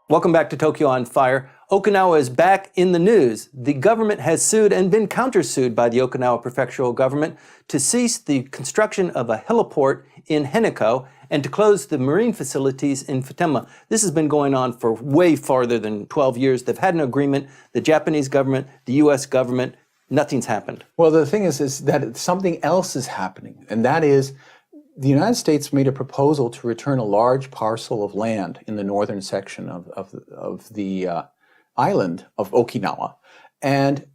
Welcome back to Tokyo on Fire. Okinawa is back in the news. The government has sued and been countersued by the Okinawa prefectural government to cease the construction of a heliport in Henoko and to close the marine facilities in Futema. This has been going on for way farther than 12 years. They've had an agreement, the Japanese government, the U.S. government, nothing's happened. Well, the thing is that something else is happening, and that is the United States made a proposal to return a large parcel of land in the northern section of the island of Okinawa. And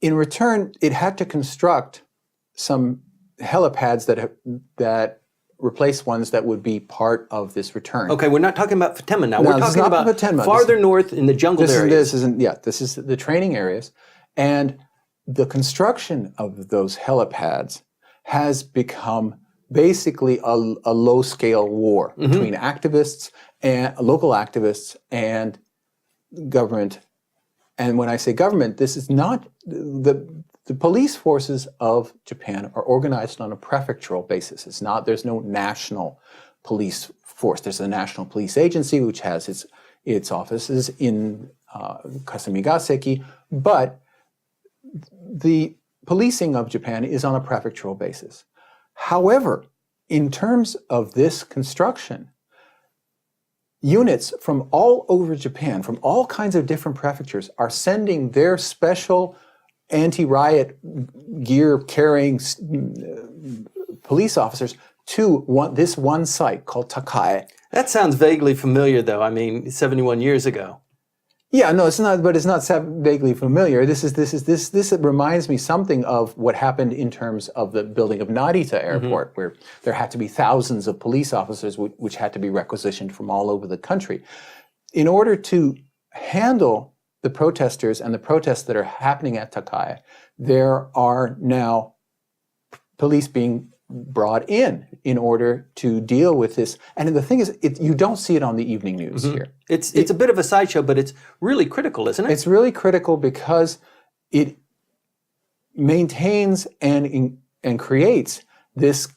in return, it had to construct some helipads that replace ones that would be part of this return. Okay, we're not talking about Futema now. No, we're talking about Futema. Farther north in the jungle areas. This is the training areas. And the construction of those helipads has become basically a low-scale war between activists and local activists and government. And when I say government, this is not the police forces of Japan are organized on a prefectural basis. It's not. There's no national police force. There's a national police agency which has its offices in Kasumigaseki, but the policing of Japan is on a prefectural basis. However, in terms of this construction, units from all over Japan, from all kinds of different prefectures, are sending their special anti-riot gear-carrying police officers to this one site called Takae. That sounds vaguely familiar, though. I mean, 71 years ago. Yeah, no, it's not. But it's not vaguely familiar. This reminds me something of what happened in terms of the building of Narita Airport, where there had to be thousands of police officers, which had to be requisitioned from all over the country, in order to handle the protesters and the protests that are happening at Takae. There are now police being brought in order to deal with this. And the thing is, you don't see it on the evening news here. It's a bit of a sideshow, but it's really critical, isn't it? It's really critical because it maintains and creates this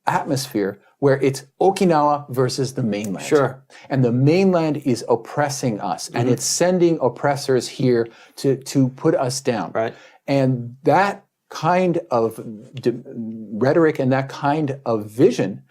atmosphere where it's Okinawa versus the mainland. Sure. And the mainland is oppressing us, and it's sending oppressors here to put us down. Right. And that kind of rhetoric and that kind of vision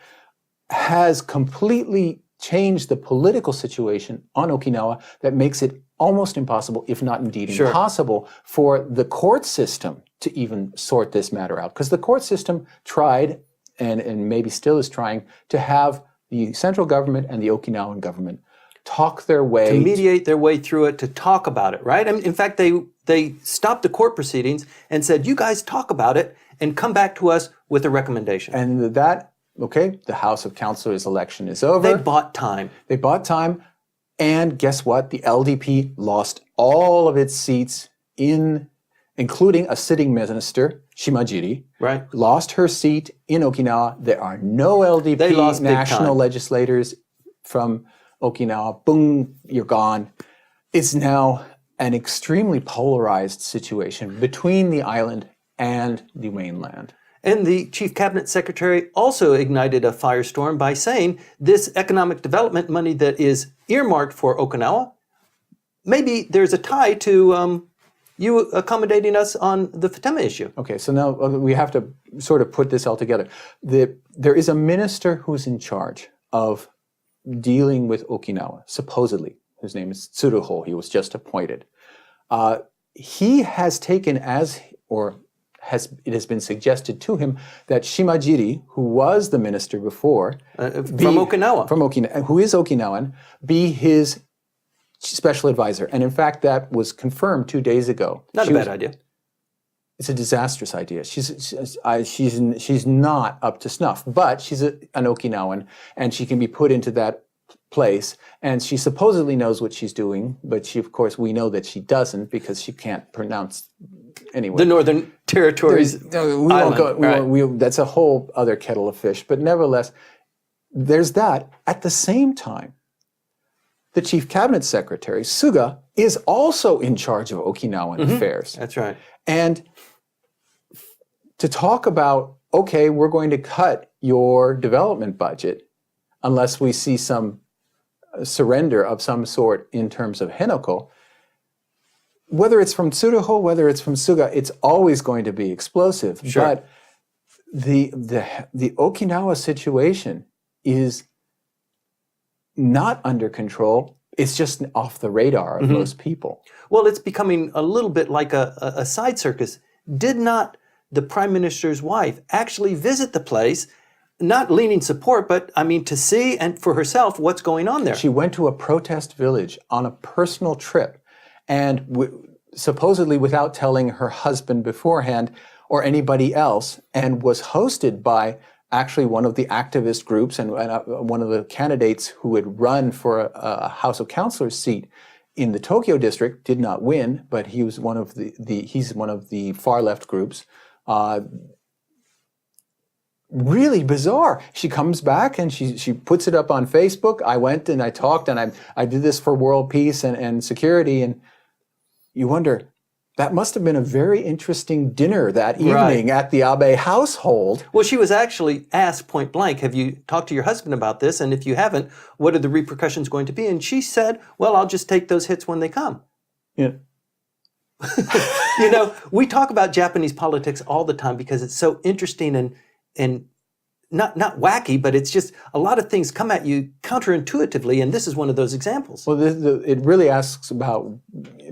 has completely changed the political situation on Okinawa that makes it almost impossible, if not indeed impossible, for the court system to even sort this matter out. Because the court system tried, and maybe still is trying, to have the central government and the Okinawan government talk their way. To mediate their way through it, to talk about it, right? I mean, in fact, they stopped the court proceedings and said, you guys talk about it and come back to us with a recommendation. And the House of Councilors election is over. They bought time. And guess what? The LDP lost all of its seats including a sitting minister, Shimajiri. Right. Lost her seat in Okinawa. There are no LDP national legislators from Okinawa. Boom, you're gone. It's now an extremely polarized situation between the island and the mainland. And the chief cabinet secretary also ignited a firestorm by saying this economic development money that is earmarked for Okinawa, maybe there's a tie to you accommodating us on the Futema issue. Okay, so now we have to sort of put this all together. There is a minister who's in charge of dealing with Okinawa, supposedly. His name is Tsuruho. He was just appointed. He has taken it has been suggested to him that Shimajiri, who was the minister before, from Okinawa, who is Okinawan, be his special advisor. And in fact, that was confirmed 2 days ago. Not a bad idea. It's a disastrous idea. She's not up to snuff, but she's an Okinawan, and she can be put into that place, and she supposedly knows what she's doing, but of course, we know that she doesn't because she can't pronounce anyway. The Northern Territories. That's a whole other kettle of fish. But nevertheless, there's that. At the same time, the chief cabinet secretary, Suga, is also in charge of Okinawan affairs. That's right. And to talk about okay, we're going to cut your development budget unless we see some surrender of some sort in terms of Henoko. Whether it's from Tsuruho, whether it's from Suga, it's always going to be explosive. Sure. But the Okinawa situation is not under control. It's just off the radar of most people. Well, it's becoming a little bit like a side circus. Did not the Prime Minister's wife actually visit the place, not leaning support, but I mean to see and for herself what's going on there? She went to a protest village on a personal trip, and supposedly without telling her husband beforehand or anybody else, and was hosted by actually one of the activist groups and one of the candidates who had run for a House of Councilors seat in the Tokyo district. Did not win, but he was one of he's one of the far left groups. Really bizarre. She comes back and she puts it up on Facebook. I went and I talked and I did this for world peace and security. And you wonder, that must have been a very interesting dinner that evening at the Abe household. Well, she was actually asked point blank, have you talked to your husband about this? And if you haven't, what are the repercussions going to be? And she said, well, I'll just take those hits when they come. Yeah. You know, we talk about Japanese politics all the time because it's so interesting and not wacky, but it's just a lot of things come at you counterintuitively, and this is one of those examples. Well, it really asks about,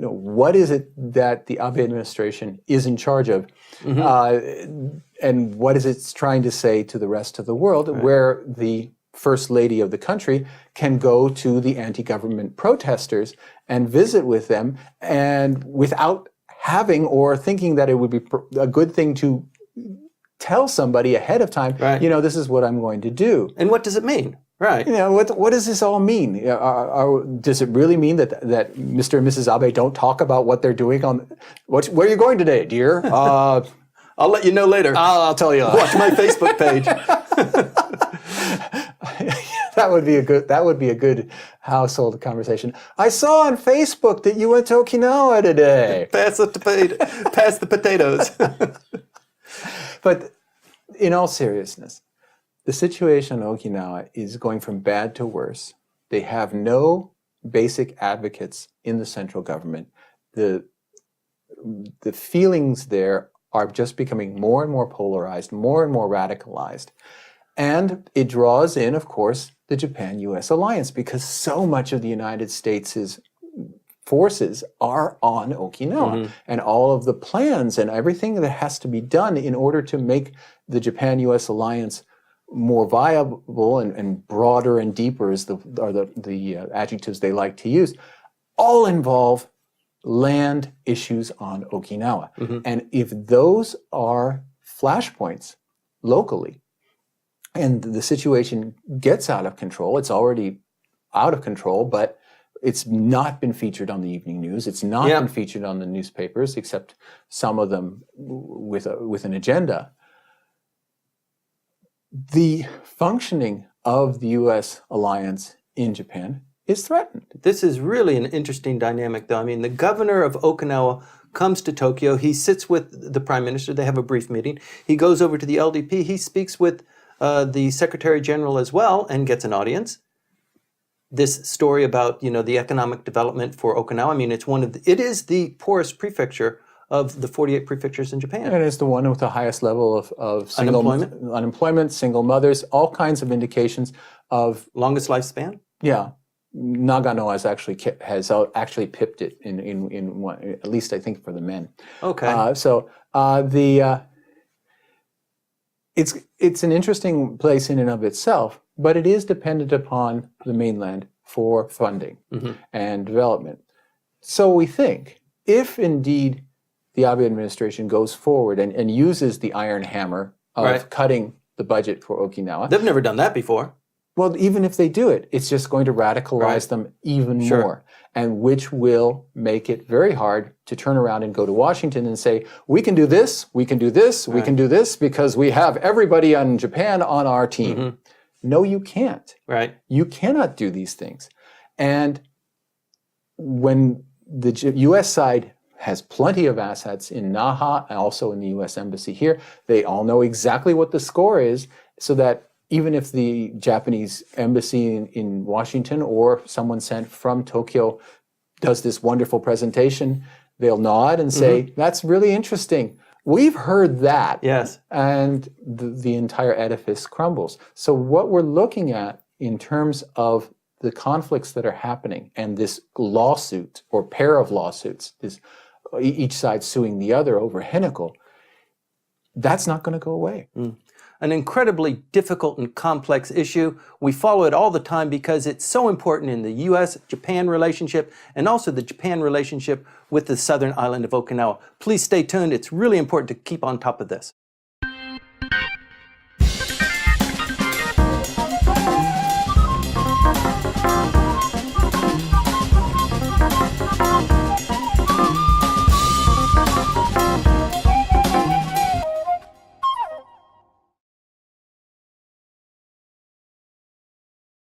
what is it that the Abe administration is in charge of, and what is it trying to say to the rest of the world, where the First Lady of the country can go to the anti-government protesters and visit with them, and without having or thinking that it would be a good thing to tell somebody ahead of time, this is what I'm going to do. And what does it mean? Right. What does this all mean? Does it really mean that Mr. and Mrs. Abe don't talk about what they're doing where are you going today, dear? I'll let you know later. I'll tell you. Watch my Facebook page. That would be a good household conversation. I saw on Facebook that you went to Okinawa today. Pass the potatoes. But in all seriousness, the situation in Okinawa is going from bad to worse. They have no basic advocates in the central government. The feelings there are just becoming more and more polarized, more and more radicalized. And it draws in, of course, the Japan-U.S. alliance, because so much of the United States' forces are on Okinawa, and all of the plans and everything that has to be done in order to make the Japan-U.S. alliance more viable and broader and deeper are the adjectives they like to use, all involve land issues on Okinawa. And if those are flashpoints locally, and the situation gets out of control, it's already out of control, but it's not been featured on the evening news. It's not been featured on the newspapers, except some of them with an agenda. The functioning of the U.S. alliance in Japan is threatened. This is really an interesting dynamic, though. I mean, the governor of Okinawa comes to Tokyo. He sits with the prime minister. They have a brief meeting. He goes over to the LDP. He speaks with the secretary general as well and gets an audience. This story about, the economic development for Okinawa, I mean, it is the poorest prefecture of the 48 prefectures in Japan. And it's the one with the highest level of unemployment, single mothers, all kinds of indications of longest lifespan. Yeah, Nagano has actually pipped it in one, at least I think for the men. Okay. It's an interesting place in and of itself, but it is dependent upon the mainland for funding and development. So we think, if indeed the Abe administration goes forward and uses the iron hammer of cutting the budget for Okinawa. They've never done that before. Well, even if they do it, it's just going to radicalize them even more, and which will make it very hard to turn around and go to Washington and say, we can do this, we can do this, we can do this, because we have everybody in Japan on our team. No, you can't. Right. You cannot do these things. And when the U.S. side has plenty of assets in Naha and also in the U.S. Embassy here. They all know exactly what the score is, so that even if the Japanese embassy in Washington or someone sent from Tokyo does this wonderful presentation, they'll nod and say, that's really interesting. We've heard that. Yes. And the entire edifice crumbles. So what we're looking at in terms of the conflicts that are happening and this lawsuit or pair of lawsuits, this each side suing the other over Henoko, that's not going to go away. An incredibly difficult and complex issue. We follow it all the time because it's so important in the U.S.-Japan relationship and also the Japan relationship with the southern island of Okinawa. Please stay tuned. It's really important to keep on top of this.